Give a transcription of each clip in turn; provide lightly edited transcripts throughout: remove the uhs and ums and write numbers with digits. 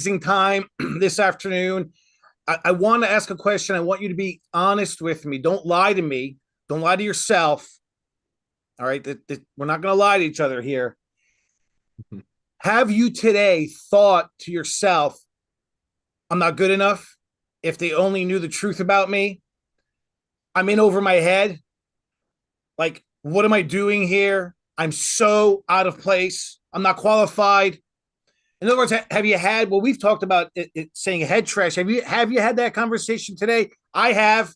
Time this afternoon. I want to ask a question. I want you to be honest with me. Don't lie to me. Don't lie to yourself. All right. We're not going to lie to each other here. Have you today thought to yourself, I'm not good enough? If they only knew the truth about me, I'm in over my head. Like, what am I doing here? I'm so out of place. I'm not qualified. In other words, have you had? Well, we've talked about saying head trash. Have you had that conversation today? I have,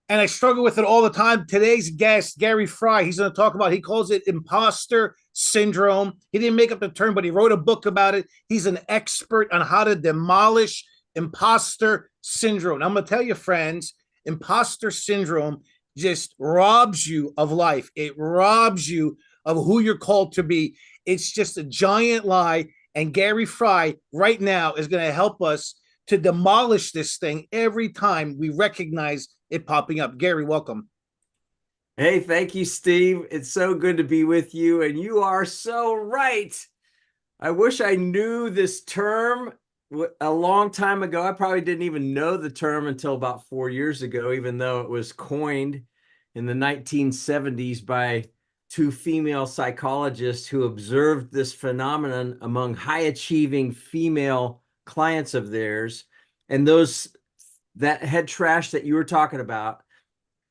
and I struggle with it all the time. Today's guest, Gary Frey, he's going to talk about. He calls it imposter syndrome. He didn't make up the term, but he wrote a book about it. He's an expert on how to demolish imposter syndrome. And I'm going to tell you, friends, imposter syndrome just robs you of life. It robs you of who you're called to be. It's just a giant lie. And Gary Frey right now is going to help us to demolish this thing every time we recognize it popping up. Gary, welcome. Hey, thank you, Steve. It's so good to be with you. And you are so right. I wish I knew this term a long time ago. I probably didn't even know the term until about 4 years ago, even though it was coined in the 1970s by two female psychologists who observed this phenomenon among high-achieving female clients of theirs. And that head trash that you were talking about,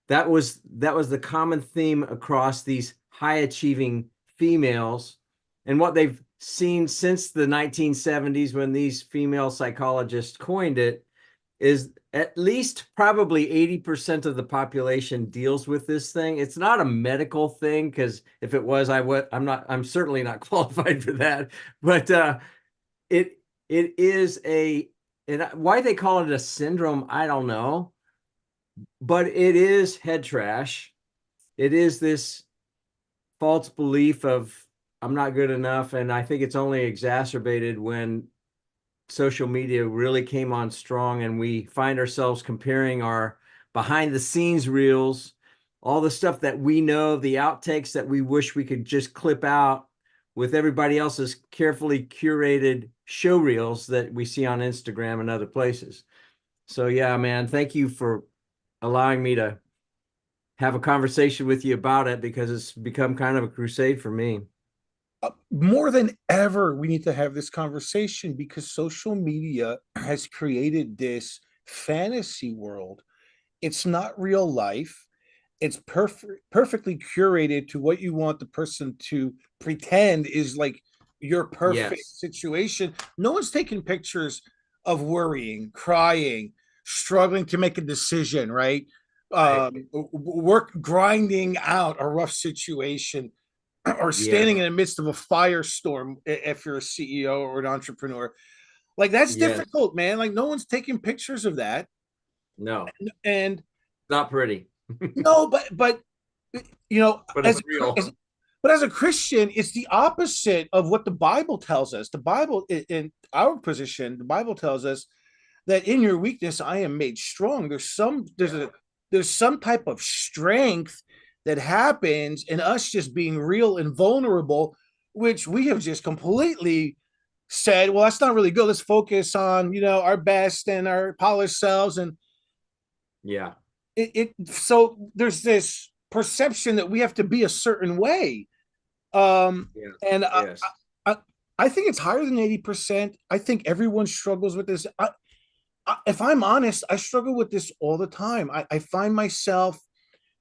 that was the common theme across these high-achieving females. And what they've seen since the 1970s, when these female psychologists coined it, is at least probably 80% of the population deals with this thing. It's not a medical thing, because if it was, I'm certainly not qualified for that. But it is and why they call it a syndrome, I don't know. But it is head trash. It is this false belief of I'm not good enough. And I think it's only exacerbated when social media really came on strong and we find ourselves comparing our behind the scenes reels, all the stuff that we know, the outtakes that we wish we could just clip out, with everybody else's carefully curated show reels that we see on Instagram and other places. So yeah, man, thank you for allowing me to have a conversation with you about it, because it's become kind of a crusade for me. More than ever, we need to have this conversation because social media has created this fantasy world. It's not real life. It's perfectly curated to what you want the person to pretend is like your perfect Yes. situation. No one's taking pictures of worrying, crying, struggling to make a decision, right? Right. Work grinding out a rough situation or standing in Yes. the midst of a firestorm if you're a CEO or an entrepreneur. Like that's Yes. difficult, man. Like no one's taking pictures of that. No, And not pretty, no, but you know, but it's real. as a Christian, it's the opposite of what the Bible tells us. The Bible, in our position, the Bible tells us that in your weakness I am made strong. There's some type of strength that happens in us just being real and vulnerable, which we have just completely said, well, that's not really good. Let's focus on, our best and our polished selves. And Yeah. so there's this perception that we have to be a certain way. Um, Yeah. and Yes. I, I think it's higher than 80%. I think everyone struggles with this. If I'm honest, I struggle with this all the time. I find myself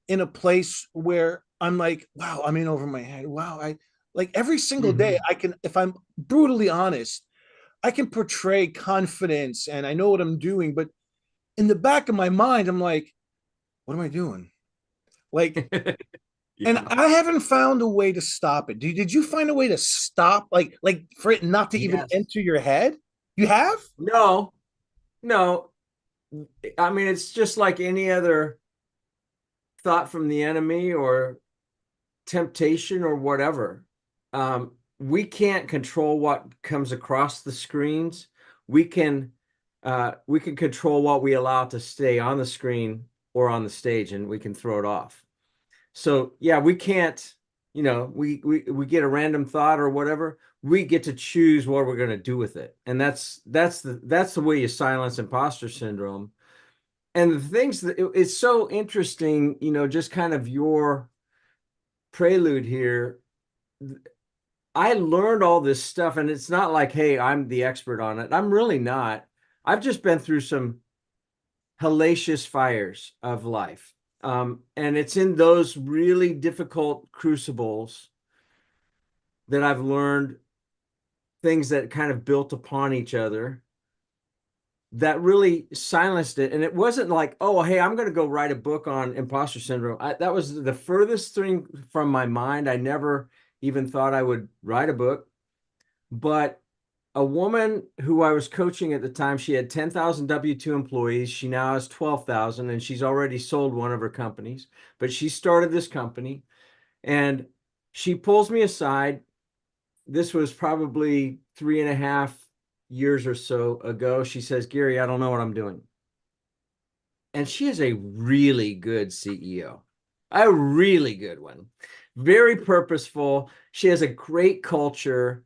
in a place where I'm like, wow, I'm in over my head. Wow. I like every single day Mhm. I can, if I'm brutally honest, I can portray confidence and I know what I'm doing. But in the back of my mind, I'm like, what am I doing? Like, and Yeah. I haven't found a way to stop it. Did you find a way to stop, like for it not to even Yes. enter your head? You have? No, no. I mean, it's just like any other thought from the enemy or temptation or whatever. We can't control what comes across the screens. We can we can control what we allow to stay on the screen or on the stage, and we can throw it off. So yeah, we can't, we get a random thought or whatever. we get to choose what we're going to do with it. And that's the way you silence imposter syndrome. And the things that it's so interesting, just kind of your prelude here. I learned all this stuff, and it's not like, hey, I'm the expert on it. I'm really not. I've just been through some hellacious fires of life. And it's in those really difficult crucibles that I've learned things that kind of built upon each other that really silenced it. And it wasn't like, oh, hey, I'm going to go write a book on imposter syndrome. That was the furthest thing from my mind. I never even thought I would write a book. But a woman who I was coaching at the time, she had 10,000 W-2 employees. She now has 12,000, and she's already sold one of her companies. But she started this company, and she pulls me aside. This was probably 3.5 years or so ago. She says, Gary, I don't know what I'm doing. And she is a really good CEO, a really good one, very purposeful. She has a great culture.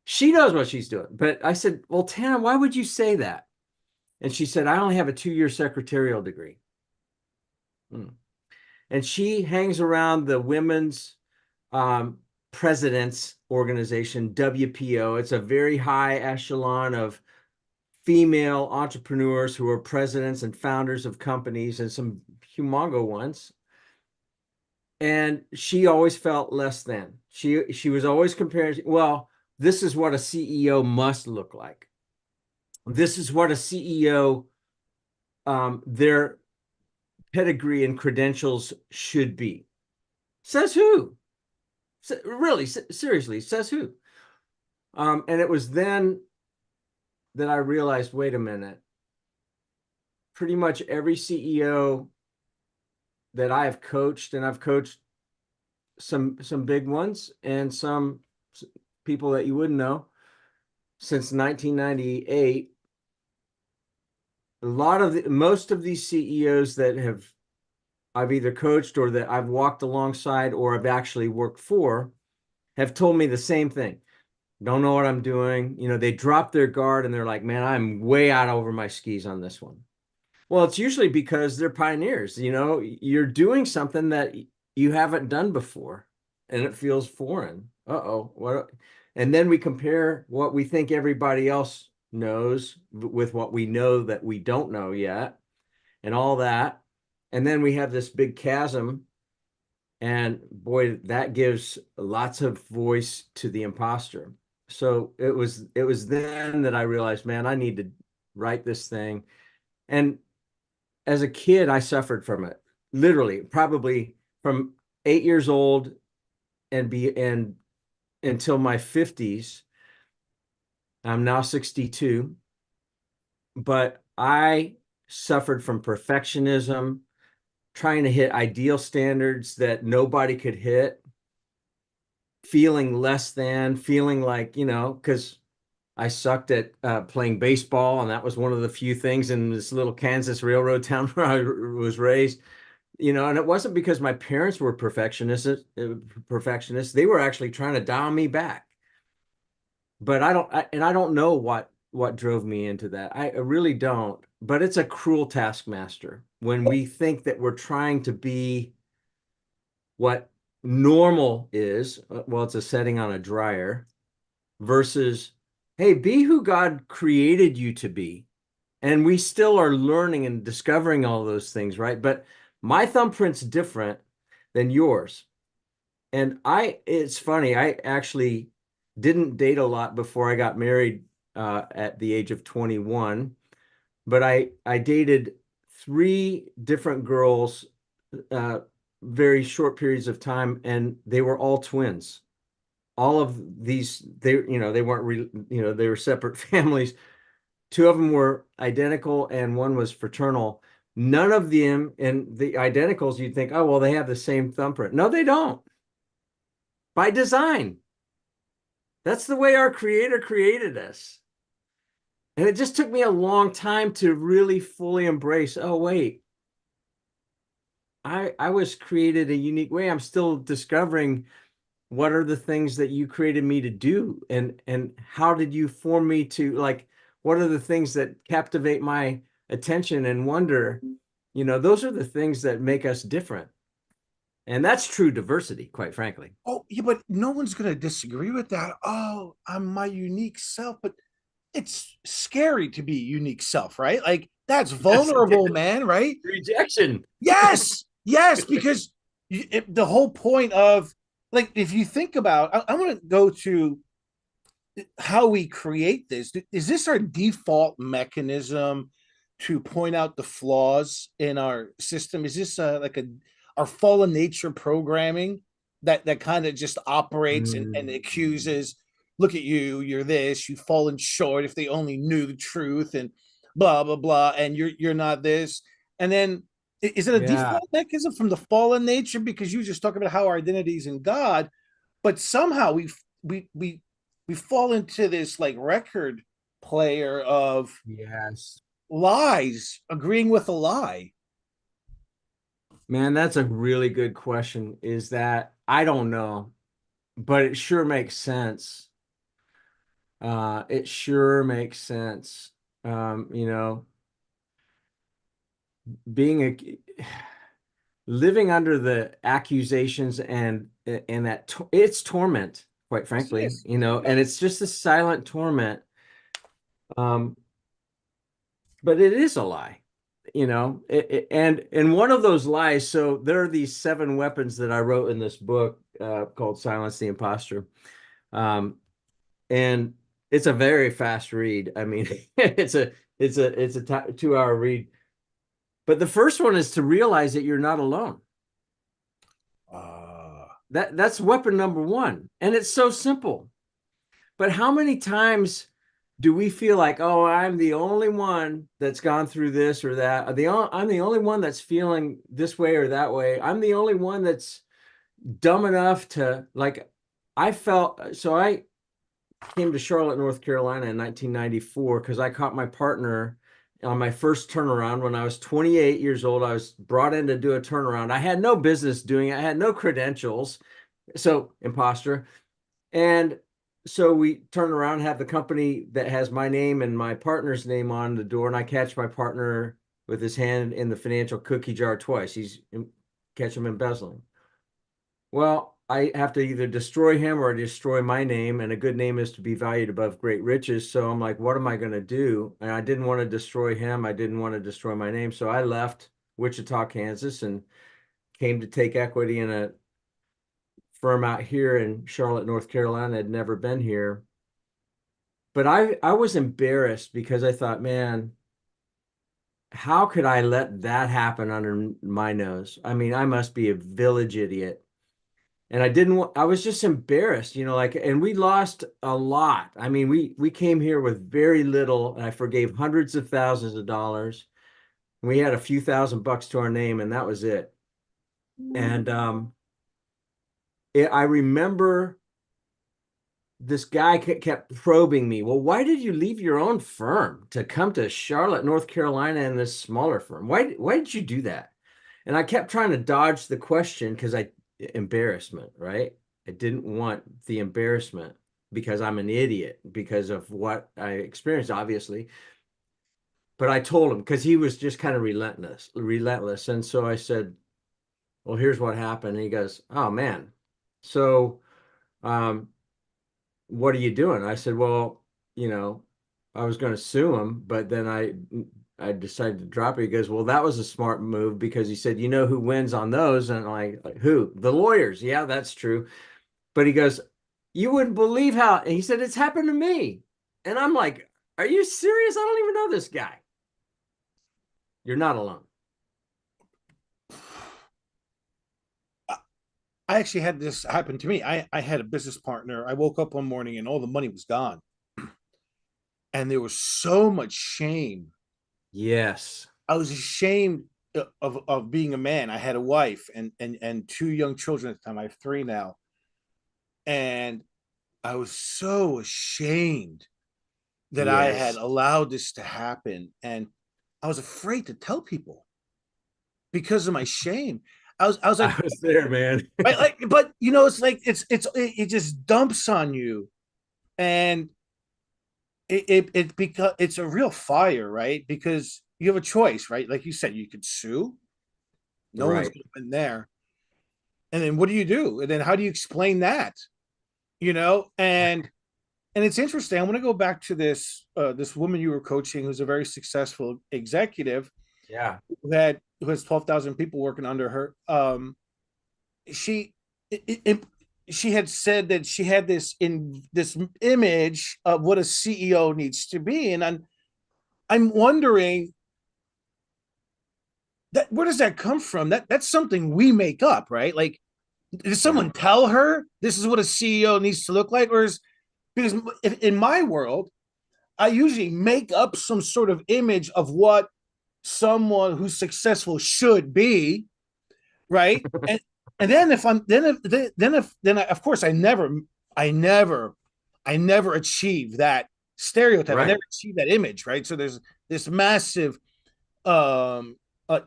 She knows what she's doing. But I said, well, Tana, why would you say that? And she said, I only have a 2-year secretarial degree. And she hangs around the women's president's organization, WPO. It's a very high echelon of female entrepreneurs who are presidents and founders of companies, and some humongo ones. And she always felt less than. She was always comparing, well, this is what a CEO must look like. This is what a CEO, their pedigree and credentials should be. Says who? Really, seriously, says who? And it was then that I realized, wait a minute, pretty much every CEO that I have coached, and I've coached some big ones and some people that you wouldn't know since 1998. Most of these CEOs that I've either coached or that I've walked alongside or I've actually worked for have told me the same thing. Don't know what I'm doing. They drop their guard and they're like, man, I'm way out over my skis on this one. Well, it's usually because they're pioneers. You're doing something that you haven't done before and it feels foreign. Uh-oh. What? And then we compare what we think everybody else knows with what we know that we don't know yet and all that. And then we have this big chasm. And boy, that gives lots of voice to the imposter. So it was then that I realized, man, I need to write this thing. And as a kid, I suffered from it, literally, probably from 8 years old and until my 50s. I'm now 62, but I suffered from perfectionism, trying to hit ideal standards that nobody could hit, feeling less than, feeling like, because I sucked at playing baseball, and that was one of the few things in this little Kansas railroad town where I was raised, and it wasn't because my parents were perfectionists. They were actually trying to dial me back. But I don't know what drove me into that. I really don't. But it's a cruel taskmaster when we think that we're trying to be what normal is. Well, it's a setting on a dryer versus, hey, be who God created you to be. And we still are learning and discovering all those things, right? But my thumbprint's different than yours. And it's funny, I actually didn't date a lot before I got married at the age of 21, but I dated 3 different girls, very short periods of time, and they were all twins. All of these, they weren't, they were separate families. 2 of them were identical and one was fraternal. None of them, and the identicals, you'd think, oh, well, they have the same thumbprint. No, they don't. By design. That's the way our creator created us. And it just took me a long time to really fully embrace, oh, wait, I was created a unique way. I'm still discovering what are the things that you created me to do? And how did you form me to, like, what are the things that captivate my attention and wonder? You know, those are the things that make us different. And that's true diversity, quite frankly. Oh, yeah, but no one's going to disagree with that. Oh, I'm my unique self, but it's scary to be unique self, right? Like that's Yes, it vulnerable, is. man, right? Rejection. Yes, yes, because the whole point of like, if you think about, I want to go to how we create this. Is this our default mechanism to point out the flaws in our system? Is this like a our fallen nature programming that kind of just operates and Mm, accuses, look at you, you're this, you've fallen short, if they only knew the truth, and blah blah blah, and you're not this. And then is it a yeah. default mechanism from the fallen nature, because you just talk about how our identity is in God, but somehow we we fall into this like record player of Yes. lies, agreeing with a lie. Man, that's a really good question. Is that I don't know, but it sure makes sense. It sure makes sense. You know, being a living under the accusations and that it's torment, quite Yes, frankly, yes. you know, and it's just a silent torment. Um, but it is a lie, you know, and one of those lies. So there are these 7 weapons that I wrote in this book called Silence the Imposter. Um, and it's a very fast read. I mean, it's a 2-hour read. But the first one is to realize that you're not alone. Uh, That's weapon number one. And it's so simple. But how many times do we feel like, oh, I'm the only one that's gone through this or that? I'm the only one that's feeling this way or that way. I'm the only one that's dumb enough to like, I felt so I came to Charlotte, North Carolina in 1994 because I caught my partner on my first turnaround when I was 28 years old. I was brought in to do a turnaround. I had no business doing it. I had no credentials. So, imposter. And so we turn around, have the company that has my name and my partner's name on the door, and I catch my partner with his hand in the financial cookie jar twice. Catch him embezzling. Well, I have to either destroy him or destroy my name, and a good name is to be valued above great riches. So I'm like, what am I going to do? And I didn't want to destroy him. I didn't want to destroy my name. So I left Wichita, Kansas, and came to take equity in a firm out here in Charlotte, North Carolina. I'd never been here. But I was embarrassed because I thought, man, how could I let that happen under my nose? I mean, I must be a village idiot. And I didn't want, I was just embarrassed, you know, like, and we lost a lot. I mean, we came here with very little, and I forgave hundreds of thousands of dollars. We had a few $1,000 to our name, and that was it. And I remember this guy kept probing me. Well, why did you leave your own firm to come to Charlotte, North Carolina, in this smaller firm? Why did you do that? And I kept trying to dodge the question because embarrassment, right? I didn't want the embarrassment because I'm an idiot because of what I experienced, obviously. But I told him because he was just kind of relentless. And so I said, well, here's what happened. And he goes, oh man. So um, what are you doing? I said, well, you know, I was going to sue him, but then I decided to drop it. He goes, well, that was a smart move because he said, you know who wins on those? And I'm like, who? The lawyers. Yeah, that's true. But he goes, you wouldn't believe how, and he said, it's happened to me. And I'm like, are you serious? I don't even know this guy. You're not alone. I actually had this happen to me. I had a business partner. I woke up one morning and all the money was gone. And there was so much shame. Yes. I was ashamed of being a man. I had a wife and 2 young children at the time. I have 3 now. And I was so ashamed that I had Yes. allowed this to happen. And I was afraid to tell people because of my shame. I was like, I was there, man. right, like, but you know, it's like it just dumps on you, and it because it's a real fire, right? Because you have a choice, right? Like you said, you could sue. No one's Right. going to win there. And then what do you do? And then how do you explain that? You know, and it's interesting. I want to go back to this woman you were coaching, who's a very successful executive Yeah. who has 12,000 people working under her. She it, it, she had said that she had this image of what a CEO needs to be, and I'm wondering that where does that come from? That's something we make up, right? Like, did Yeah. someone tell her this is what a CEO needs to look like, or is because in my world, I usually make up some sort of image of what someone who's successful should be, right? And then if I'm then of course I never I never achieve that stereotype. I Right. never achieve that image, right? So there's this massive um uh,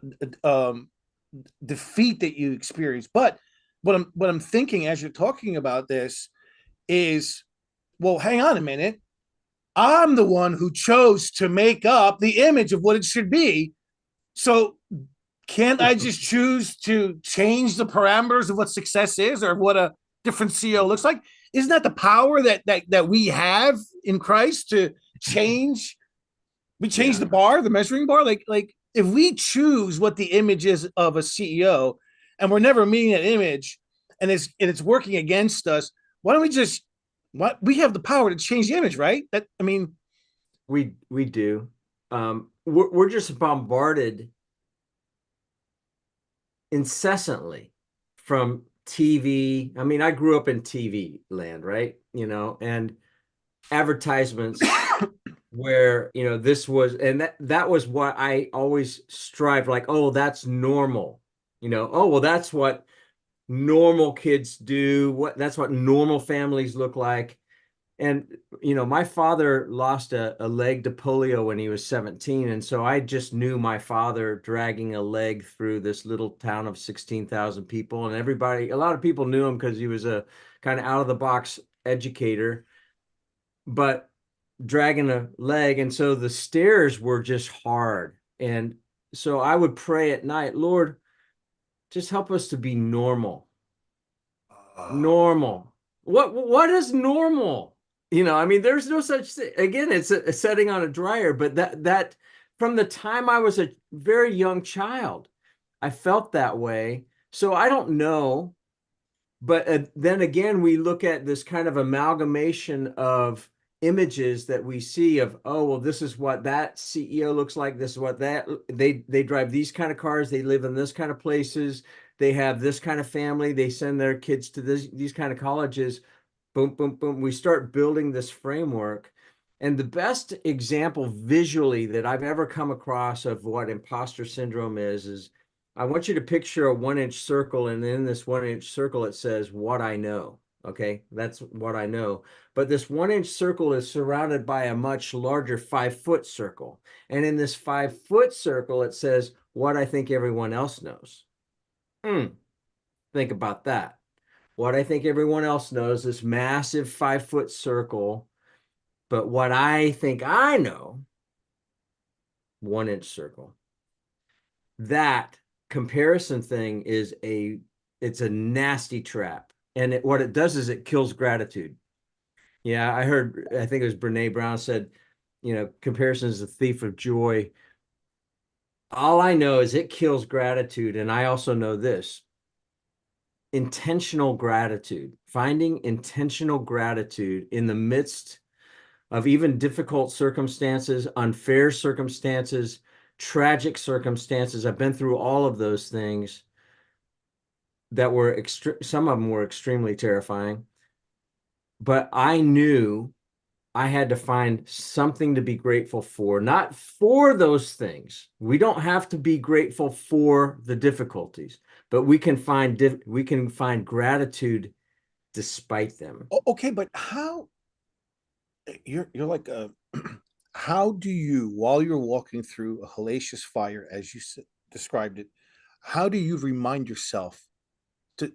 um defeat that you experience. But what I'm thinking as you're talking about this is, well, hang on a minute. I'm the one who chose to make up the image of what it should be. So can't I just choose to change the parameters of what success is or what a different CEO looks like? Isn't that the power that we have in Christ to change? We change Yeah. the bar, the measuring bar. Like if we choose what the image is of a CEO, and we're never meeting that image, and it's working against us, why don't we just what we have the power to change the image, right? That I mean, We do. We're just bombarded incessantly from TV. I mean, I grew up in TV land, right? And advertisements where, this was, and that was what I always strived, like, oh, that's normal. Oh, well, that's what normal kids do. That's what normal families look like. And, my father lost a leg to polio when he was 17. And so I just knew my father dragging a leg through this little town of 16,000 people. And a lot of people knew him because he was a kind of out of the box educator, but dragging a leg. And so the stairs were just hard. And so I would pray at night, Lord, just help us to be normal. Normal. What is normal? I mean, there's no such thing. Again, it's a setting on a dryer, but that from the time I was a very young child, I felt that way. So I don't know, but then again, we look at this kind of amalgamation of images that we see of, oh, well, this is what that CEO looks like. This is what they drive these kind of cars. They live in this kind of places. They have this kind of family. They send their kids to these kind of colleges. Boom, boom, boom. We start building this framework. And the best example visually that I've ever come across of what imposter syndrome is I want you to picture a 1-inch circle, and in this 1-inch circle, it says what I know. Okay, that's what I know. But this 1-inch circle is surrounded by a much larger 5-foot circle. And in this 5-foot circle, it says what I think everyone else knows. Think about that. What I think everyone else knows, this massive 5-foot circle, but what I think I know, 1-inch circle. That comparison thing it's a nasty trap. And what it does is it kills gratitude. Yeah, I think it was Brene Brown said, comparison is a thief of joy. All I know is it kills gratitude. And I also know this: intentional gratitude, finding intentional gratitude in the midst of even difficult circumstances, unfair circumstances, tragic circumstances. I've been through all of those things that were some of them were extremely terrifying, but I knew I had to find something to be grateful for, not for those things. We don't have to be grateful for the difficulties, but we can find gratitude despite them. okay, but how you're like a how do you while you're walking through a hellacious fire as you described it, how do you remind yourself to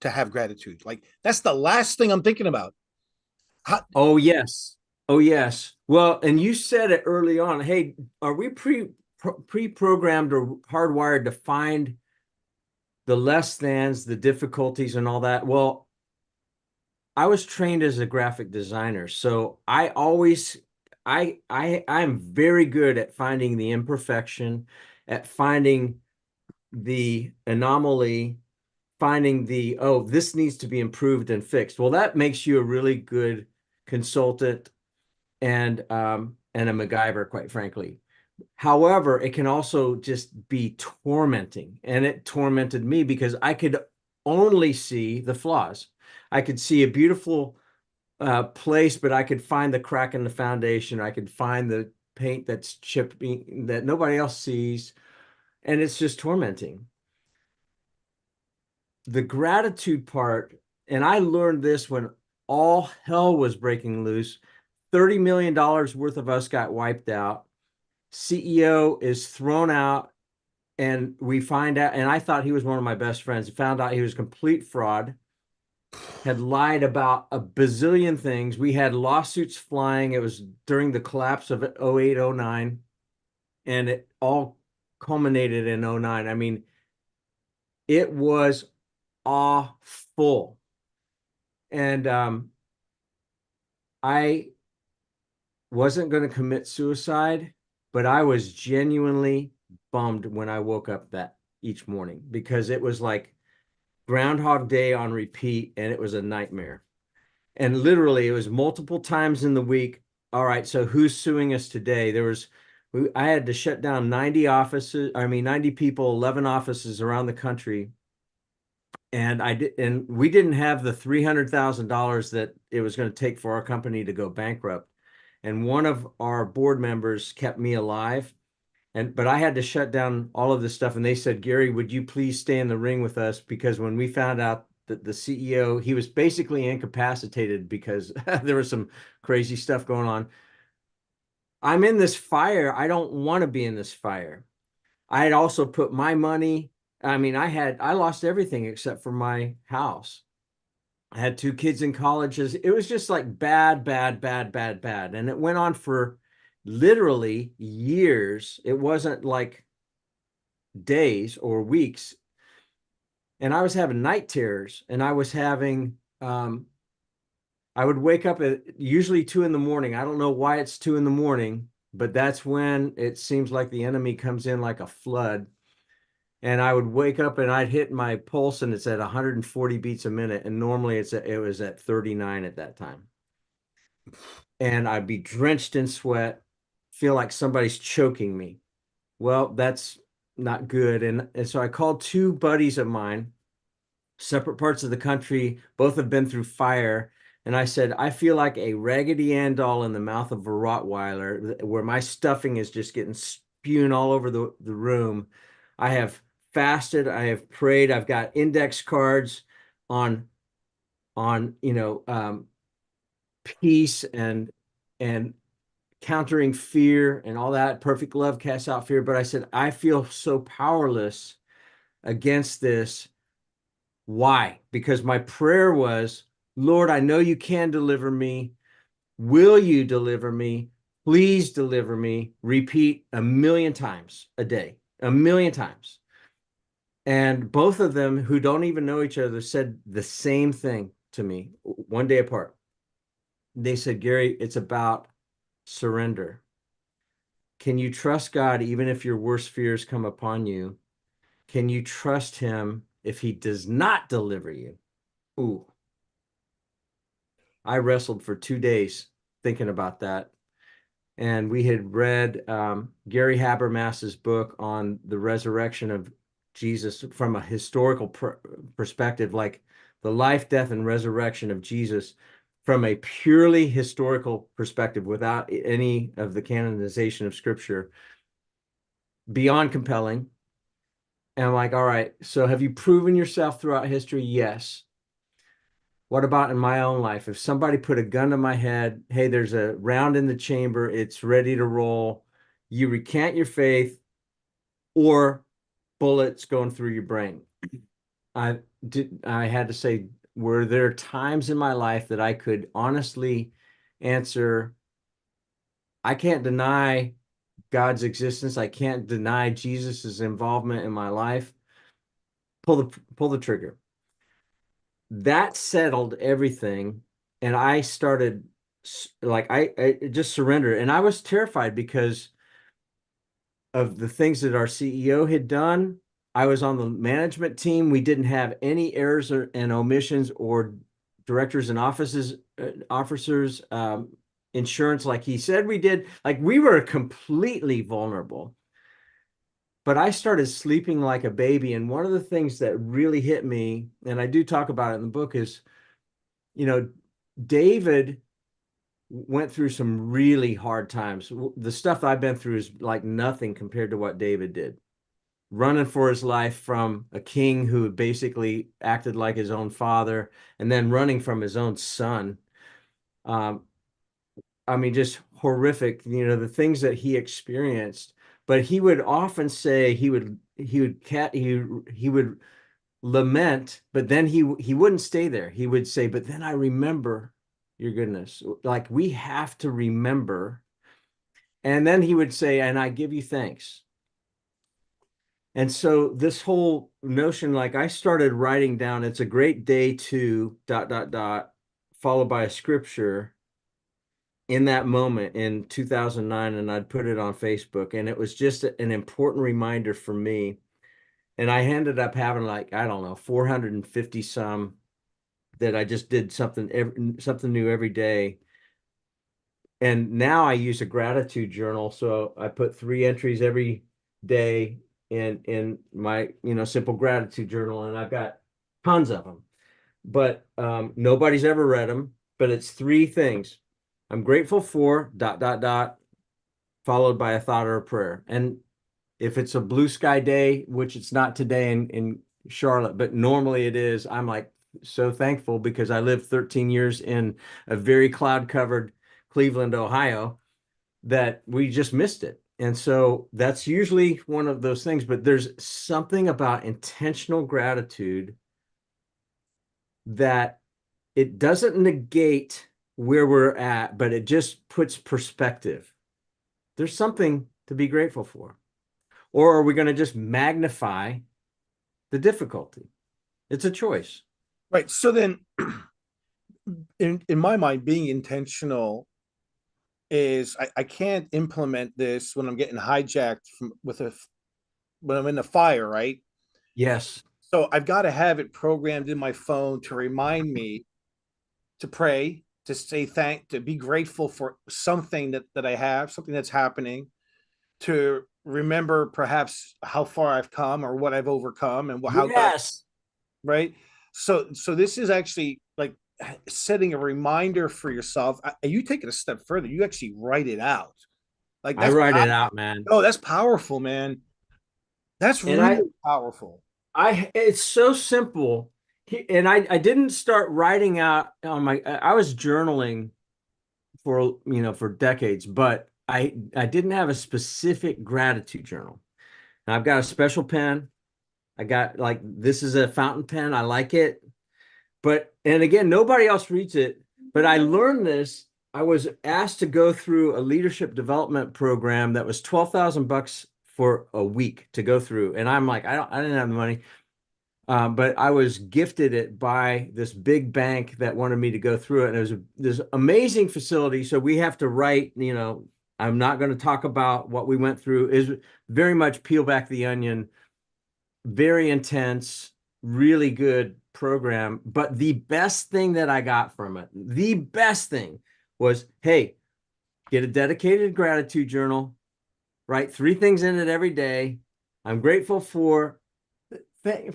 to have gratitude? Like that's the last thing I'm thinking about. How, Oh, yes. Oh, yes. Well, and you said it early on. Hey, are we pre-programmed or hardwired to find the less thans, the difficulties and all that? Well, I was trained as a graphic designer, so I always I'm very good at finding the imperfection, at finding the anomaly, finding the, oh, this needs to be improved and fixed. Well, that makes you a really good consultant and a MacGyver, quite frankly. However, it can also just be tormenting. And it tormented me because I could only see the flaws. I could see a beautiful place, but I could find the crack in the foundation. I could find the paint that's chipping that nobody else sees. And it's just tormenting. The gratitude part, and I learned this when all hell was breaking loose. $30 million worth of us got wiped out. CEO is thrown out, and we find out, and I thought he was one of my best friends. Found out he was a complete fraud, had lied about a bazillion things. We had lawsuits flying. It was during the collapse of 08, 09, and it all culminated in 09. I mean, it was awful. And I wasn't going to commit suicide, but I was genuinely bummed when I woke up that each morning because it was like Groundhog Day on repeat and it was a nightmare. And literally, it was multiple times in the week. All right, so who's suing us today? I had to shut down 90 offices, I mean, 90 people, 11 offices around the country. And we didn't have the $300,000 that it was going to take for our company to go bankrupt. And one of our board members kept me alive. But I had to shut down all of this stuff. And they said, Gary, would you please stay in the ring with us? Because when we found out that the CEO, he was basically incapacitated because there was some crazy stuff going on. I'm in this fire. I don't want to be in this fire. I had also put my money. I mean, I lost everything except for my house. I had two kids in colleges. It was just like bad, bad, bad, bad, bad. And it went on for literally years. It wasn't like days or weeks. And I was having night terrors and I would wake up at usually 2 in the morning. I don't know why it's 2 in the morning, but that's when it seems like the enemy comes in like a flood. And I would wake up and I'd hit my pulse and it's at 140 beats a minute. And normally it was at 39 at that time. And I'd be drenched in sweat, feel like somebody's choking me. Well, that's not good. And so I called two buddies of mine, separate parts of the country, both have been through fire. And I said, I feel like a Raggedy Ann doll in the mouth of a Rottweiler, where my stuffing is just getting spewed all over the room. I have fasted, I have prayed, I've got index cards on peace and countering fear and all that. Perfect love casts out fear. But I said, I feel so powerless against this. Why? Because my prayer was, Lord, I know you can deliver me. Will you deliver me? Please deliver me. Repeat 1,000,000 times a day, 1,000,000 times. And both of them, who don't even know each other, said the same thing to me one day apart. They said, Gary, it's about surrender. Can you trust God even if your worst fears come upon you? Can you trust him if he does not deliver you? Ooh, I wrestled for 2 days thinking about that. And we had read Gary Habermas's book on the resurrection of Jesus from a historical perspective, like the life, death, and resurrection of Jesus from a purely historical perspective without any of the canonization of scripture. Beyond compelling. And I'm like, all right, so have you proven yourself throughout history? Yes. What about in my own life? If somebody put a gun to my head, hey, there's a round in the chamber, it's ready to roll, you recant your faith, or bullets going through your brain. I had to say, were there times in my life that I could honestly answer, I can't deny God's existence. I can't deny Jesus's involvement in my life. Pull the trigger. That settled everything. And I started like, I just surrendered. And I was terrified because of the things that our CEO had done. I was on the management team. We didn't have any errors and omissions or directors and officers insurance like he said we did. Like we were completely vulnerable. But I started sleeping like a baby. And one of the things that really hit me, and I do talk about it in the book, is, David went through some really hard times. The stuff I've been through is like nothing compared to what David did. Running for his life from a king who basically acted like his own father, and then running from his own son. I mean, just horrific, the things that he experienced. But he would often say he would lament, but then he wouldn't stay there. He would say, "But then I remember your goodness." Like we have to remember. And then he would say, "And I give you thanks." And so this whole notion, like I started writing down, it's a great day to ... followed by a scripture in that moment in 2009, and I'd put it on Facebook, and it was just an important reminder for me. And I ended up having like, I don't know, 450 some that I just did something new every day. And now I use a gratitude journal. So I put 3 entries every day in my, simple gratitude journal, and I've got tons of them. But nobody's ever read them, but it's 3 things. I'm grateful for ... followed by a thought or a prayer. And if it's a blue sky day, which it's not today in Charlotte, but normally it is, I'm like so thankful because I lived 13 years in a very cloud covered Cleveland, Ohio, that we just missed it. And so that's usually one of those things, but there's something about intentional gratitude that it doesn't negate where we're at, but it just puts perspective. There's something to be grateful for. Or are we going to just magnify the difficulty? It's a choice. Right. So then, in my mind, being intentional is I can't implement this when I'm getting hijacked when I'm in the fire, right? Yes. So I've got to have it programmed in my phone to remind me to pray, to say to be grateful for something that I have, something that's happening, to remember perhaps how far I've come or what I've overcome and how God, Yes. right? So this is actually like setting a reminder for yourself. You take it a step further. You actually write it out. Like I write it out, man. oh, that's powerful, man. That's And really powerful. it's so simple. And I didn't start writing out on I was journaling for decades, but I didn't have a specific gratitude journal. And I've got a special pen. I got like, this is a fountain pen. I like it. And again, nobody else reads it, but I learned this. I was asked to go through a leadership development program that was $12,000 for a week to go through. And I'm like, I didn't have the money. But I was gifted it by this big bank that wanted me to go through it. And it was this amazing facility. So we have to write, I'm not going to talk about what we went through. Is very much peel back the onion, very intense, really good program. But the best thing that I got from it, the best thing was, hey, get a dedicated gratitude journal, write 3 things in it every day. I'm grateful for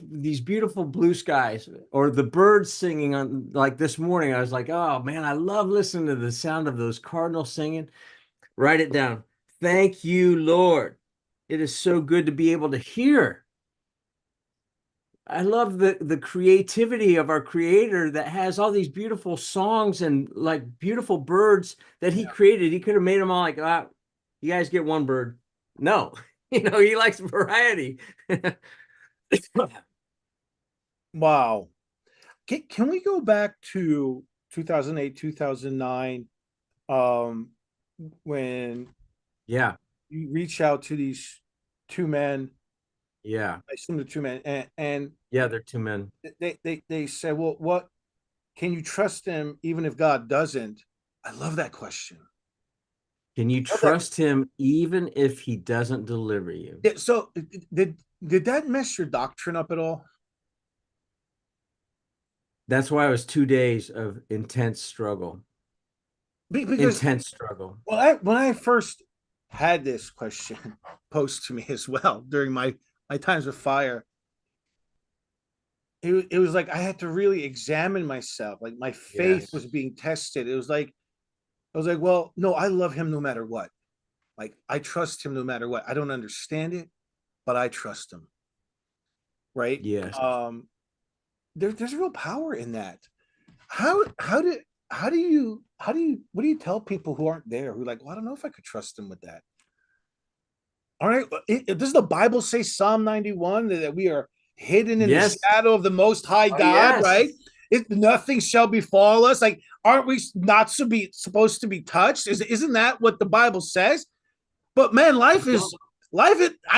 these beautiful blue skies or the birds singing on, like this morning. I was like, oh man, I love listening to the sound of those cardinals singing. Write it down. Thank you, Lord. It is so good to be able to hear. I love the creativity of our creator that has all these beautiful songs and like beautiful birds that he created. He could have made them all like, you guys get 1 bird. No, He likes variety. Wow. Can we go back to 2008, 2009, um, when Yeah, you reach out to these two men, yeah, I assume the two men, and yeah. They're two men. they said, well, what can you trust him even if God doesn't? I love that question. Can you Love that. trust him even if he doesn't deliver you? Yeah, so did that mess your doctrine up at all? That's why it was 2 days of intense struggle. Because Intense struggle. when I first had this question posed to me as well during my times with fire, it was like I had to really examine myself. Like my faith was Yes. being tested. It was like I was like, well, no, I love him no matter what. Like I trust him no matter what. I don't understand it, but I trust him. Right. Yes. There's real power in that. How did how do you what do you tell people who aren't there who are like, well, I don't know if I could trust him with that? All right, does the Bible say Psalm 91 that we are hidden in the Yes. shadow of the Most High Oh, God? yes. Right? Nothing shall befall us. Like, aren't we not supposed to be touched? Isn't that what the Bible says? But man, life. I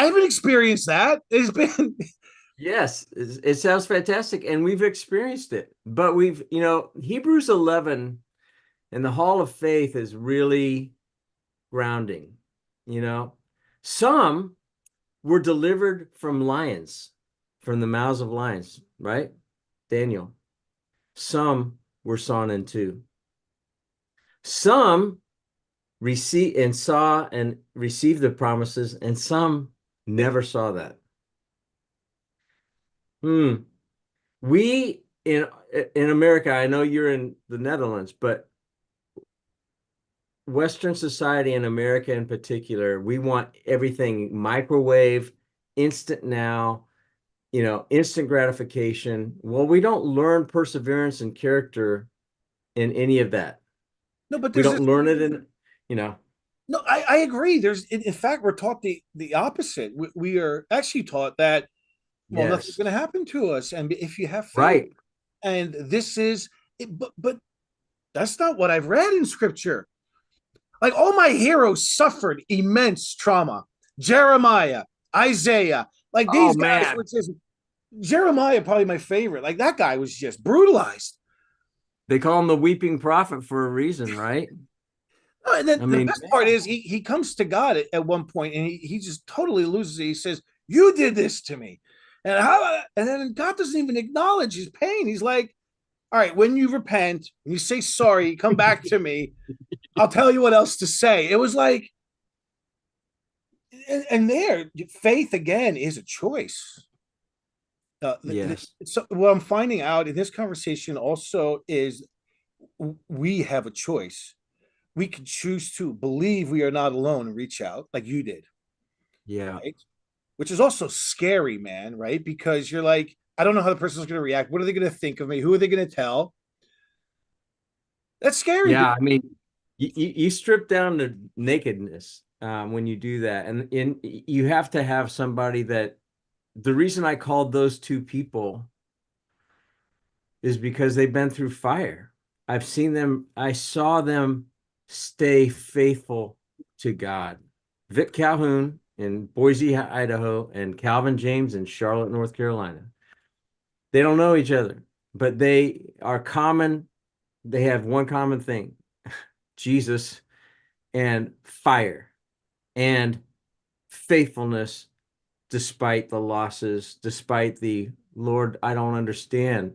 haven't experienced that. It's been Yes, it sounds fantastic, and we've experienced it. But Hebrews 11 and the Hall of Faith is really grounding. You know, some were delivered from lions, from the mouths of lions, right? Daniel. Some were sawn in two. Some saw and received the promises, and some never saw that. Hmm. We in America, I know you're in the Netherlands, but Western society and America in particular, we want everything microwave, instant now, instant gratification. Well, we don't learn perseverance and character in any of that. no, but We there's don't this. learn it in, you know, No, I agree. In fact, we're taught the opposite. We are actually taught that, well, nothing's yes, going to happen to us, and if you have faith, right. and this is, but that's not what I've read in Scripture. Like all my heroes suffered immense trauma. Jeremiah, Isaiah, like Oh these guys man, were just Jeremiah, probably my favorite. Like that guy was just brutalized. they call him the weeping prophet for a reason, right? Oh, and then I the mean, best part is he comes to God at one point and he just totally loses it. He says, "You did this to me," and then God doesn't even acknowledge his pain. He's like, "All right, when you repent and you say sorry, you come back to me. I'll tell you what else to say." It was like, and there, faith again is a choice. yes, So what I'm finding out in this conversation also is we have a choice. We can choose to believe we are not alone and reach out like you did, yeah. right? Which is also scary, man, right? Because you're like, I don't know how the person's going to react. What are they going to think of me? Who are they going to tell? That's scary, dude. Yeah, I mean, you strip down the nakedness when you do that, and you have to have somebody that. The reason I called those two people is because they've been through fire. I've seen them. I saw them stay faithful to God. Vic Calhoun in Boise, Idaho, and Calvin James in Charlotte, North Carolina. They don't know each other, but they are common. They have one common thing: Jesus and fire and faithfulness despite the losses, despite the Lord, I don't understand,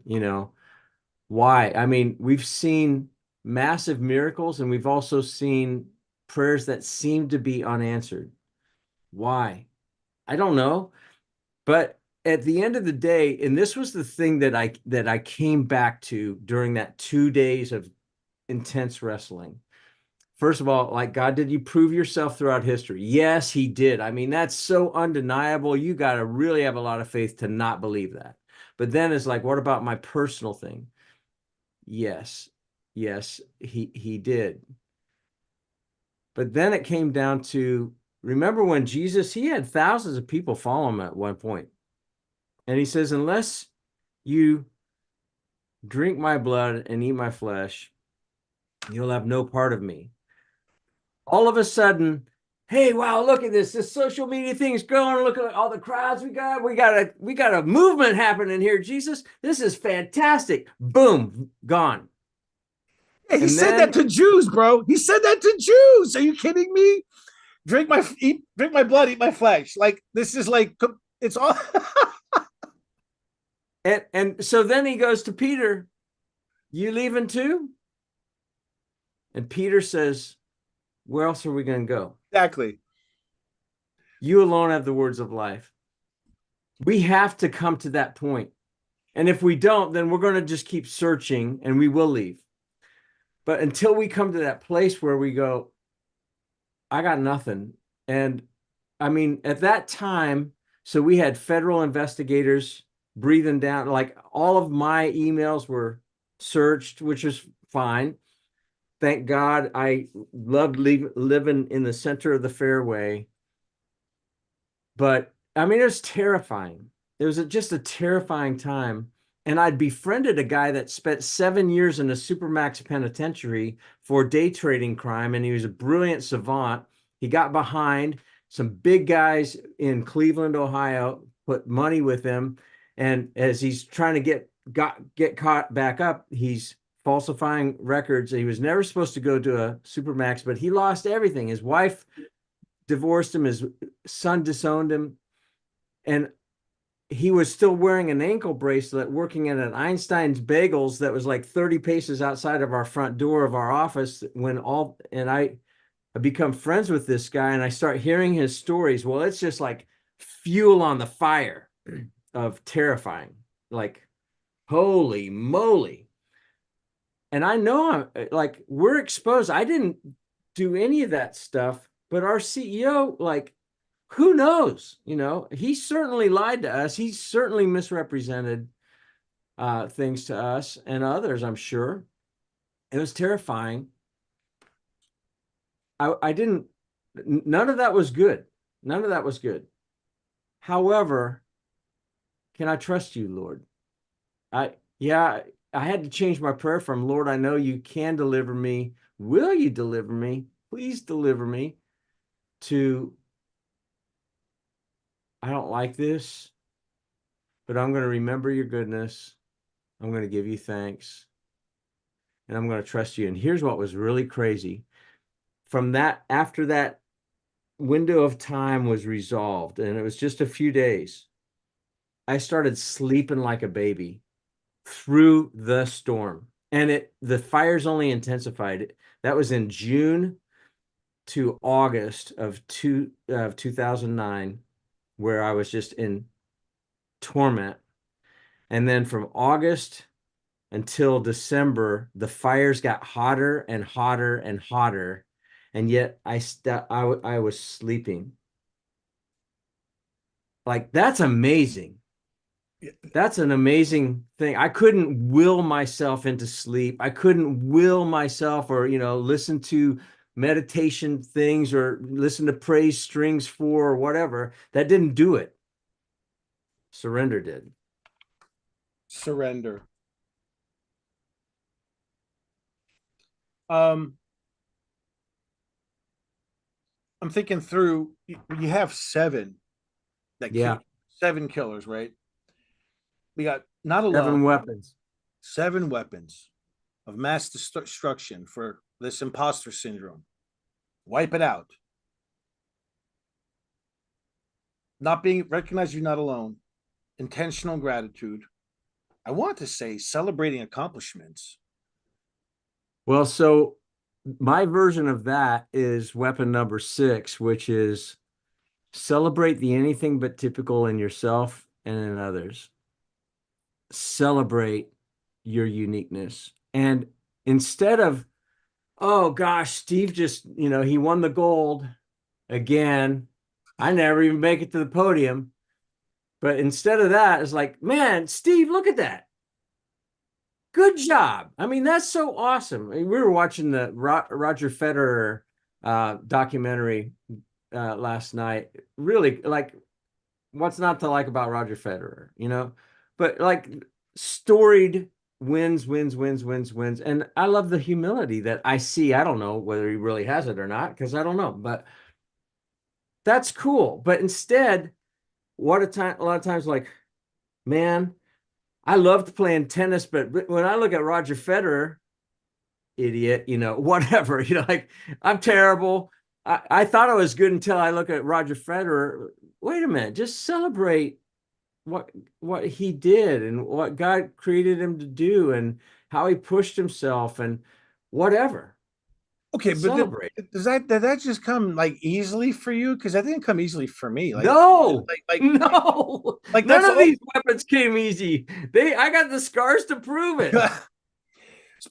why. I mean, we've seen massive miracles and we've also seen prayers that seem to be unanswered. Why? I don't know. But at the end of the day, and this was the thing that I came back to during that 2 days of intense wrestling. First of all, like, God, did you prove yourself throughout history? Yes, he did. I mean, that's so undeniable. You got to really have a lot of faith to not believe that. But then it's like, what about my personal thing? Yes. Yes, he did. But then it came down to remember when Jesus, he had thousands of people follow him at one point. And he says, unless you drink my blood and eat my flesh, you'll have no part of me. All of a sudden, hey, wow, look at this. This social media thing is growing. Look at all the crowds we got. We got a movement happening here, Jesus. This is fantastic. Boom, gone. Hey, he And said that then to Jews, bro. He said that to Jews. Are you kidding me? Drink my blood, eat my flesh. Like this is like it's all. and so then he goes to Peter, you leaving too? And Peter says, where else are we going to go? Exactly. You alone have the words of life. We have to come to that point. And if we don't, then we're going to just keep searching and we will leave. But until we come to that place where we go, I got nothing. And I mean, at that time, so we had federal investigators breathing down, like all of my emails were searched, which is fine. Thank God. I loved living in the center of the fairway. But I mean, it was terrifying. It was just a terrifying time. And I'd befriended a guy that spent 7 years in a supermax penitentiary for day trading crime, and he was a brilliant savant. He got behind some big guys in Cleveland, Ohio, put money with him, and as he's trying to get caught back up, he's falsifying records. He was never supposed to go to a supermax, but he lost everything. His wife divorced him, his son disowned him, and he was still wearing an ankle bracelet working at an Einstein's Bagels that was like 30 paces outside of our front door of our office I become friends with this guy and I start hearing his stories. Well, it's just like fuel on the fire of terrifying, like, holy moly. And I know like we're exposed. I didn't do any of that stuff, but our CEO, like, who knows? You know, he certainly lied to us. He certainly misrepresented things to us and others, I'm sure. It was terrifying. None of that was good. None of that was good. However, can I trust you, Lord? Yeah, I had to change my prayer from, Lord, I know you can deliver me. Will you deliver me? Please deliver me, to, I don't like this, but I'm going to remember your goodness. I'm going to give you thanks, and I'm going to trust you. And here's what was really crazy. From that, after that window of time was resolved, and it was just a few days, I started sleeping like a baby through the storm. And the fires only intensified. That was in June to August of 2009, where I was just in torment. And then from August until December, the fires got hotter and hotter and hotter. And yet I was sleeping. Like, that's amazing. That's an amazing thing. I couldn't will myself into sleep. I couldn't will myself or, listen to meditation things or listen to praise strings or whatever. That didn't do it. Surrender did. Surrender. I'm thinking through. You have seven Yeah. 7 killers, right? We got not alone 7 weapons. 7 weapons of mass destruction for this imposter syndrome. Wipe it out. Not being recognized, you're not alone. Intentional gratitude. I want to say celebrating accomplishments. Well, so my version of that is weapon number 6, which is celebrate the anything but typical in yourself and in others. Celebrate your uniqueness. And instead of, oh gosh, Steve just, he won the gold again. I never even make it to the podium. But instead of that, it's like, man, Steve, look at that. Good job. I mean, that's so awesome. I mean, we were watching the Roger Federer documentary last night. Really, like, what's not to like about Roger Federer, you know? But like storied wins, wins, wins, wins, wins. And I love the humility that I see. I don't know whether he really has it or not, because I don't know, but that's cool. But instead, a lot of times, like, man, I loved playing tennis, but when I look at Roger Federer, idiot, whatever, like, I'm terrible. I thought I was good until I look at Roger Federer. Wait a minute, just celebrate what what he did and what God created him to do and how he pushed himself and whatever. Okay, but Celebrate. did that just come like easily for you? Because that didn't come easily for me. No, Like no, like none that's of all. these weapons came easy. I got the scars to prove it.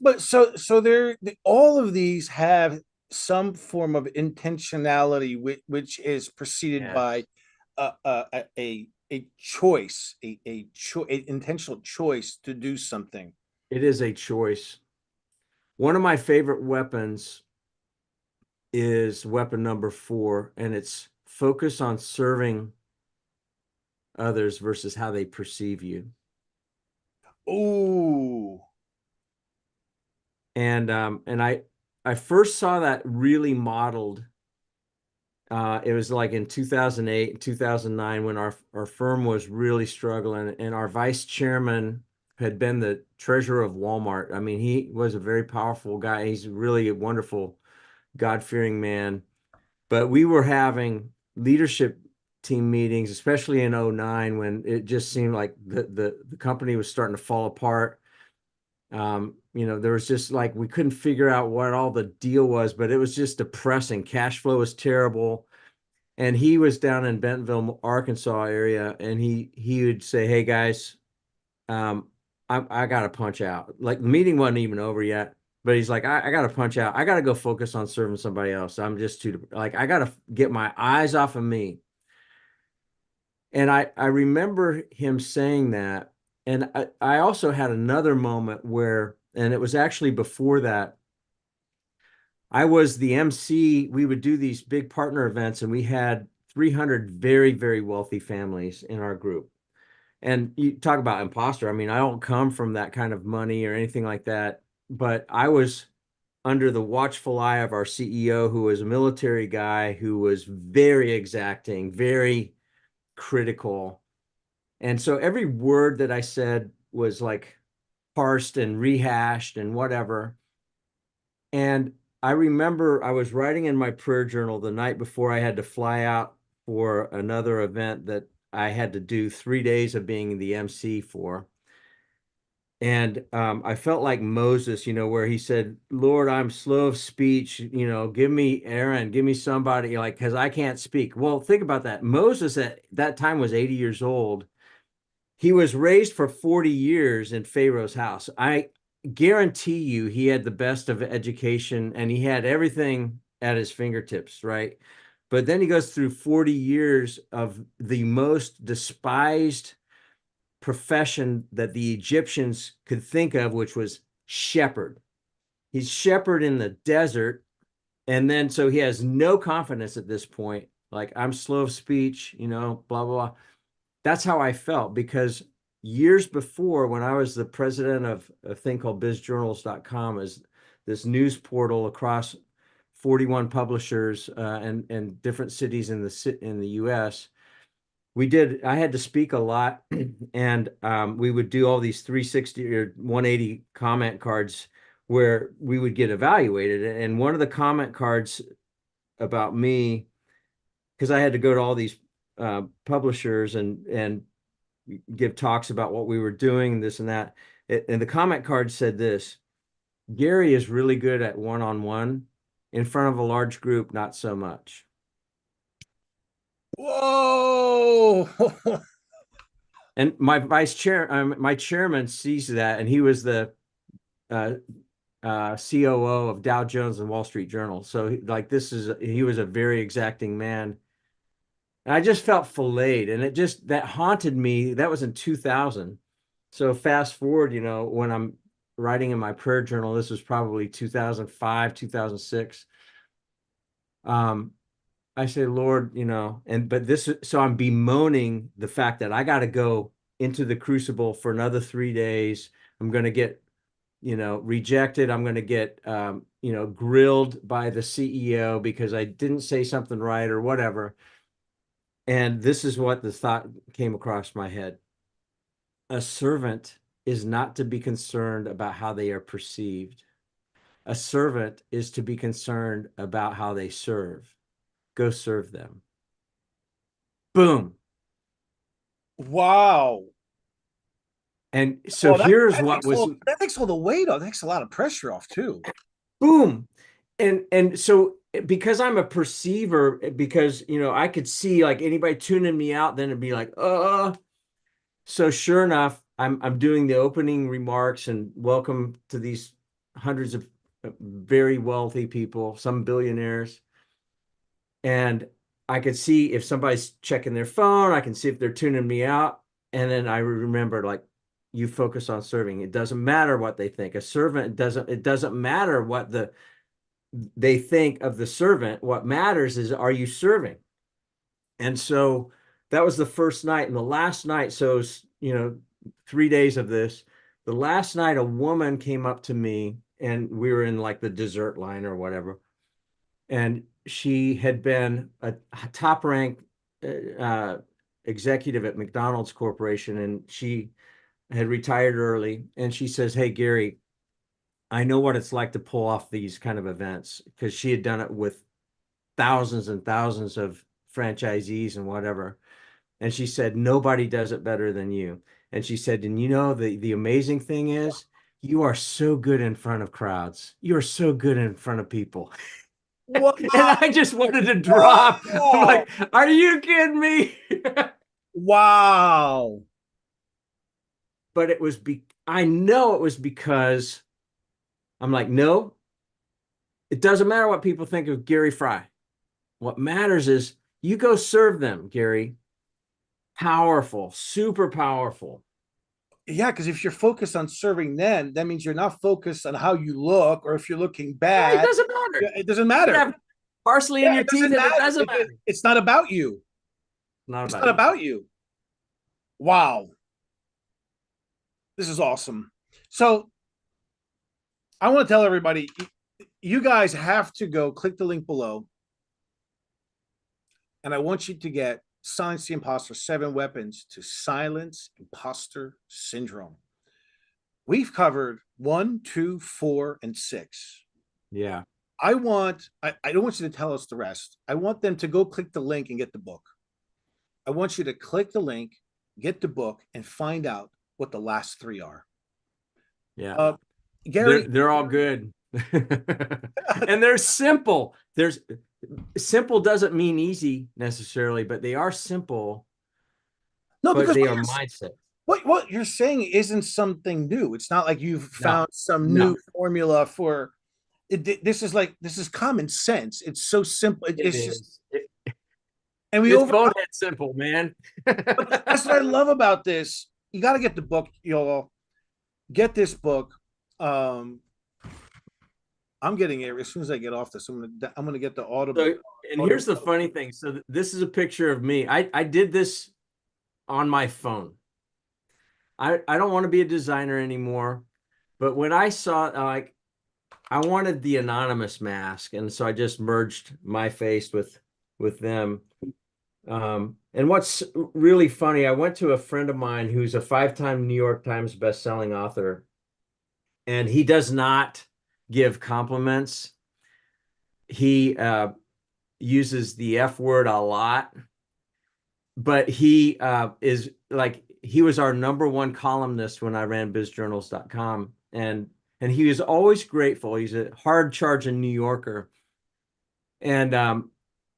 But so there, all of these have some form of intentionality, which is preceded by Yes, a choice, a intentional choice to do something. it is a choice. One of my favorite weapons is weapon number 4, and it's focus on serving others versus how they perceive you. Ooh, And I first saw that really modeled. It was like in 2008, 2009 when our firm was really struggling, and our vice chairman had been the treasurer of Walmart. I mean, he was a very powerful guy. He's really a wonderful, God-fearing man. But we were having leadership team meetings, especially in '09, when it just seemed like the company was starting to fall apart. There was just like we couldn't figure out what all the deal was, but it was just depressing. Cash flow was terrible. And he was down in Bentonville, Arkansas area, and he would say, "Hey guys, um, I got to punch out." Like the meeting wasn't even over yet, but he's like, I got to punch out. I got to go focus on serving somebody else. I'm just too like I got to get my eyes off of me. And I remember him saying that. And I also had another moment where, and it was actually before that, I was the MC. We would do these big partner events, and we had 300 very, very wealthy families in our group. And you talk about imposter. I mean, I don't come from that kind of money or anything like that, but I was under the watchful eye of our CEO, who was a military guy who was very exacting, very critical. And so every word that I said was like parsed and rehashed and whatever. And I remember I was writing in my prayer journal the night before I had to fly out for another event that I had to do 3 days of being the MC for. And I felt like Moses, where he said, Lord, I'm slow of speech, give me Aaron, give me somebody, like, because I can't speak. Well, think about that. Moses at that time was 80 years old. He was raised for 40 years in Pharaoh's house. I guarantee you he had the best of education and he had everything at his fingertips, right? But then he goes through 40 years of the most despised profession that the Egyptians could think of, which was shepherd. He's shepherd in the desert. And then so he has no confidence at this point. Like, I'm slow of speech, blah, blah, blah. That's how I felt, because years before, when I was the president of a thing called bizjournals.com, is this news portal across 41 publishers and different cities in the US. I had to speak a lot, and we would do all these 360 or 180 comment cards where we would get evaluated. And one of the comment cards about me, because I had to go to all these publishers and give talks about what we were doing, this and that. And the comment card said this: Gary is really good at one-on-one. In front of a large group, not so much. whoa! And my chairman sees that, and he was the uh, COO of Dow Jones and Wall Street Journal. So he was a very exacting man. And I just felt filleted, and that haunted me. That was in 2000. So fast forward, when I'm writing in my prayer journal, this was probably 2005, 2006. I say, Lord, but so I'm bemoaning the fact that I got to go into the crucible for another 3 days. I'm going to get, rejected. I'm going to get, grilled by the CEO because I didn't say something right or whatever. And this is what the thought came across my head. A servant is not to be concerned about how they are perceived. A servant is to be concerned about how they serve. Go serve them. Boom. Wow. And so Well, here's what was that takes all the weight off. That takes a lot of pressure off too. boom. And so because I'm a perceiver, because I could see like anybody tuning me out, then it'd be like, so sure enough, I'm doing the opening remarks and welcome to these hundreds of very wealthy people, some billionaires. And I could see if somebody's checking their phone, I can see if they're tuning me out. And then I remember like you focus on serving. It doesn't matter what they think. A servant it doesn't matter what they think of the servant. What matters is, are you serving? And so that was the first night. And the last night, so, 3 days of this, the last night, a woman came up to me and we were in like the dessert line or whatever. And she had been a top rank executive at McDonald's Corporation. And she had retired early. And she says, "Hey, Gary, I know what it's like to pull off these kind of events," because she had done it with thousands and thousands of franchisees and whatever. And she said, "Nobody does it better than you." And she said, "And the amazing thing is, you are so good in front of crowds. You are so good in front of people." Wow. And I just wanted to drop. I'm like, are you kidding me? Wow. But I know it was because I'm like, no, it doesn't matter what people think of Gary Frey. What matters is you go serve them, Gary. Powerful, super powerful. Yeah, because if you're focused on serving them, that means you're not focused on how you look or if you're looking Yeah, it bad. doesn't matter. It doesn't You can matter. have parsley in Yeah, your it teeth doesn't and it matter. doesn't matter. It's not about you. Not It's about not you. about you. Wow. This is awesome. So I want to tell everybody, you guys have to go click the link below. And I want you to get Silence the Imposter 7 Weapons to Silence Imposter Syndrome. We've covered 1, 2, 4, and 6. Yeah. I don't want you to tell us the rest. I want them to go click the link and get the book. I want you to click the link, get the book, and find out what the last 3 are. Yeah. Gary, They're all good. And they're simple. Simple doesn't mean easy necessarily, but they are simple, no, but because they are mindset. what you're saying isn't something new. It's not like you've No, found some no, new formula for it. This is common sense. It's so simple. it It's just, is. and we It's over. bonehead simple, man. But that's what I love about this. You got to get the book, y'all. Get this book. Um, I'm getting it as soon as I get off this. I'm gonna get the Audible. So, and here's the funny thing. So this is a picture of me. I did this on my phone. I don't want to be a designer anymore, but when I saw like I wanted the anonymous mask, and so I just merged my face with them. And what's really funny, I went to a friend of mine who's a 5-time New York Times best-selling author, and he does not give compliments. He uses the F word a lot, but he is like he was our number one columnist when I ran bizjournals.com, and he was always grateful. He's a hard charging New Yorker. And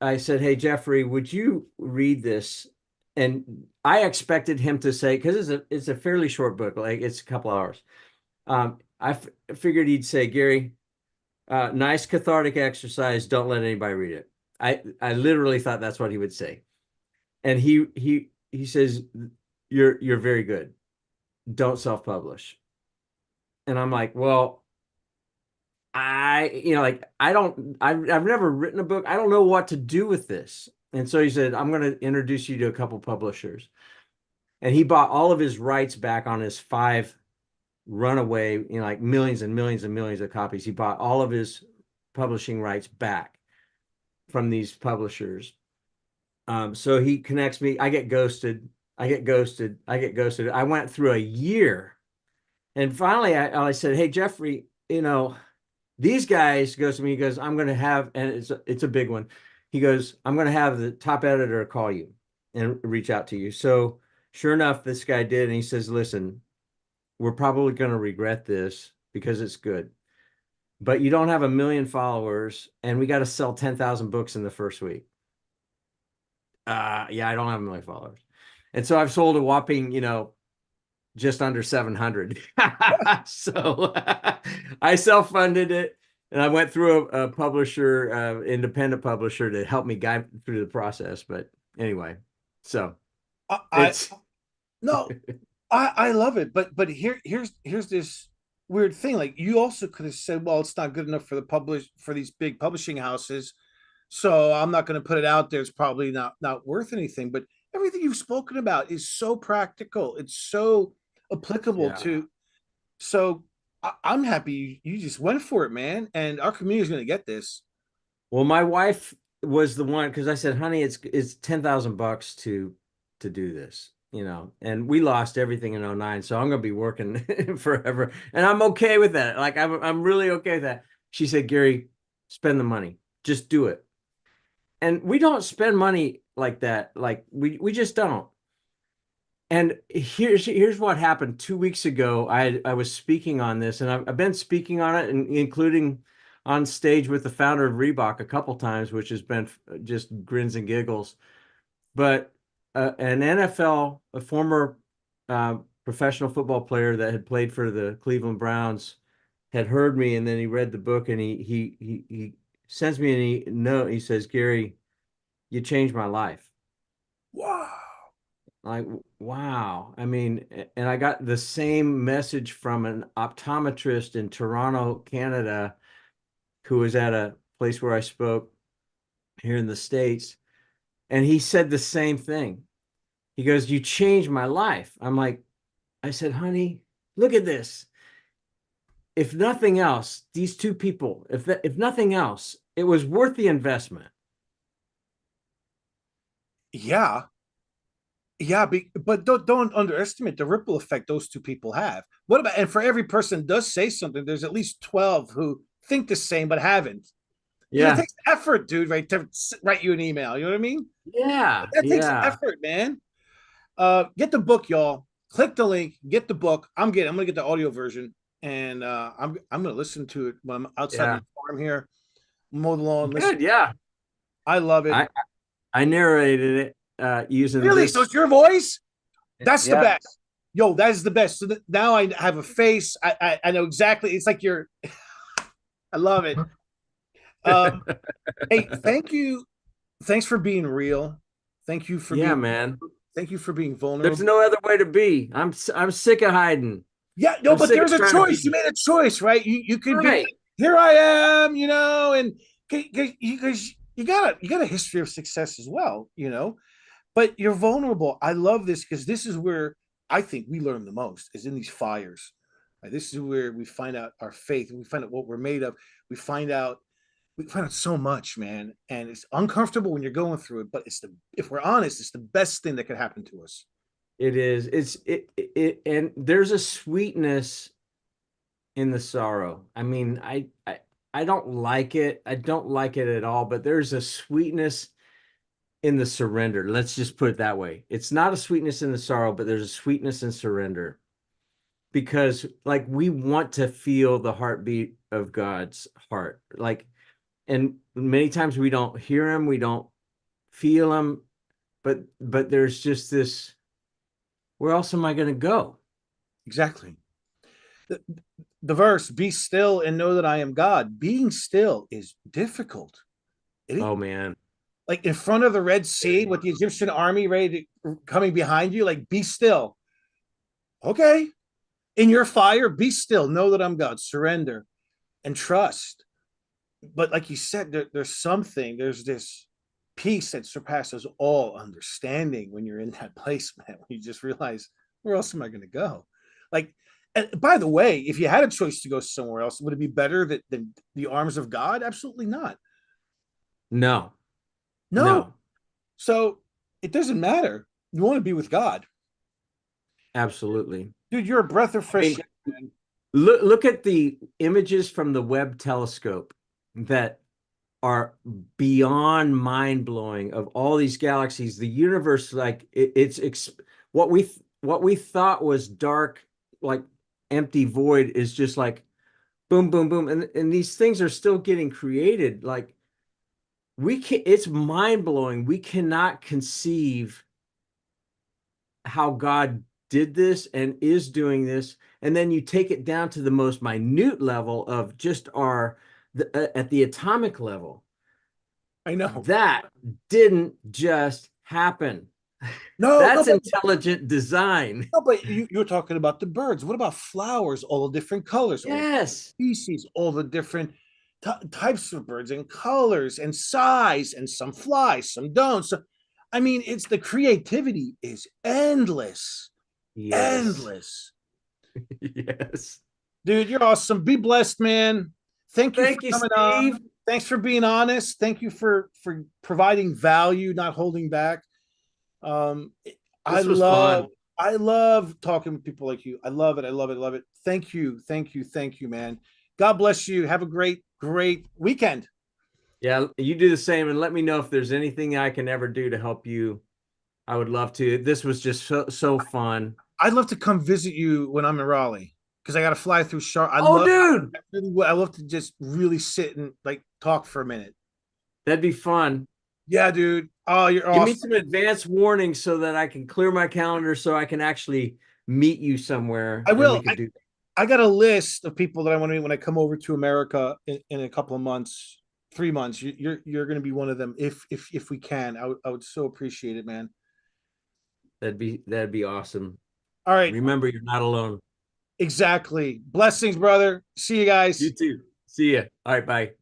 I said, "Hey, Jeffrey, would you read this?" And I expected him to say, because it's a fairly short book, like it's a couple hours. I figured he'd say, "Gary, nice cathartic exercise. Don't let anybody read it." I literally thought that's what he would say. And he says, "You're very good. Don't self-publish." And I'm like, well, I've never written a book. I don't know what to do with this. And so he said, I'm going to introduce you to a couple publishers. And he bought all of his rights back on his 5 runaway, like millions and millions and millions of copies. He bought all of his publishing rights back from these publishers. So he connects me. I get ghosted. I get ghosted. I get ghosted. I went through a year. And finally, I said, hey, Jeffrey, these guys goes to me, he goes, I'm going to have, and it's a big one. He goes, I'm going to have the top editor call you and reach out to you. So sure enough, this guy did. And he says, listen, we're probably going to regret this because it's good, but you don't have 1 million followers and we got to sell 10,000 books in the first week. Yeah, I don't have 1 million followers. And so I've sold a whopping, just under 700. So I self-funded it, and I went through a publisher, independent publisher, to help me guide through the process. But anyway, so it's no, I love it. But here's this weird thing. Like, you also could have said, well, it's not good enough for these big publishing houses, so I'm not going to put it out there. It's probably not worth anything. But everything you've spoken about is so practical. It's so applicable to. So I'm happy you just went for it, man. And our community is going to get this. Well, my wife was the one, because I said, honey, it's $10,000 to do this, and we lost everything in 09. So I'm going to be working forever. And I'm okay with that. Like, I'm really okay with that. She said, Gary, spend the money, just do it. And we don't spend money like that. Like, we just don't. And here's what happened 2 weeks ago. I was speaking on this, and I've been speaking on it, and including on stage with the founder of Reebok a couple times, which has been just grins and giggles. But an NFL, a former professional football player that had played for the Cleveland Browns, had heard me, and then he read the book, and he sends me a note. He says, Gary, you changed my life. Wow. Like, wow. I mean, and I got the same message from an optometrist in Toronto, Canada, who was at a place where I spoke here in the States. And he said the same thing. He goes, you changed my life. I said, honey, look at this. If nothing else, these two people, if nothing else, it was worth the investment. Yeah. Yeah, but don't underestimate the ripple effect those two people have. What about, and for every person does say something, there's at least 12 who think the same but haven't. It takes effort, dude, right, to write you an email. You know what I mean? Yeah. That takes effort, man. Get the book, y'all. Click the link, get the book. I'm gonna get the audio version, and I'm gonna listen to it when I'm outside the farm here, mow the lawn. Listen. Good, yeah. I love it. I narrated it using really. this. So it's your voice. That's the best. Yo, that is the best. So now I have a face. I know exactly. It's like you're. I love it. Hey, thank you. Thanks for being real. Thank you for being, man. Thank you for being vulnerable. There's no other way to be. I'm sick of hiding. Yeah, no, but there's a choice. You made a choice, right? You could be, here I am, and because you got a history of success as well, but you're vulnerable. I love this because this is where I think we learn the most, is in these fires. Right? This is where we find out our faith, and we find out what we're made of. We find out so much, man, and it's uncomfortable when you're going through it, but if we're honest, it's the best thing that could happen to us. It is. And there's a sweetness in the sorrow. I mean, I don't like it. I don't like it at all, but there's a sweetness in the surrender. Let's just put it that way. It's not a sweetness in the sorrow, but there's a sweetness in surrender, because like, we want to feel the heartbeat of God's heart. Like, and many times we don't hear him, we don't feel him, but there's just this, where else am I going to go? Exactly. The verse, be still and know that I am God. Being still is difficult. Oh, man. Like in front of the Red Sea with the Egyptian army coming behind you, like, be still. Okay. In your fire, be still. Know that I'm God. Surrender. and trust. But like you said, there's this peace that surpasses all understanding when you're in that place, man. When you just realize, where else am I going to go? Like, and by the way, if you had a choice to go somewhere else, would it be better than the arms of God? Absolutely not. No, No. no, So it doesn't matter. You want to be with God, absolutely. dude. You're a breath of I fresh mean, air, man. look at the images from the Webb telescope that are beyond mind blowing of all these galaxies. The universe, like what we thought was dark, like empty void, is just like boom, boom, boom, and these things are still getting created. Like we can, it's mind blowing. We cannot conceive how God did this and is doing this. And then you take it down to the most minute level of just at the atomic level. I know. That didn't just happen. No, no, That's intelligent design. no, but you're talking about the birds. What about flowers? All the different colors, all Yes. the species, all the different types of birds and colors and size, and some fly, some don't. So, I mean, it's the creativity is endless, Yes. endless. Yes. Dude, you're awesome. Be blessed, man. Thank you for Thank you, coming on. Steve. Thanks for being honest. Thank you for providing value, not holding back. Um, I This was love fun. I love talking with people like you. I love it. I love it. I love it. Thank you. Thank you. Thank you, man. God bless you. Have a great, great weekend. Yeah, you do the same and let me know if there's anything I can ever do to help you. I would love to. This was just so fun. I'd love to come visit you when I'm in Raleigh because I got to fly through Charlotte. Oh, dude, I love to just really sit and like talk for a minute. that'd be fun. Yeah, dude. Oh, you're Give me awesome. some advance warning so that I can clear my calendar so I can actually meet you somewhere I and we will. could do that. I got a list of people that I want to meet when I come over to America in a couple of months, 3 months. You're going to be one of them if we can. I would so appreciate it, man. That'd be awesome. All right, Remember, you're not alone. exactly. Blessings, brother. See you guys. You too. See ya. All right, bye.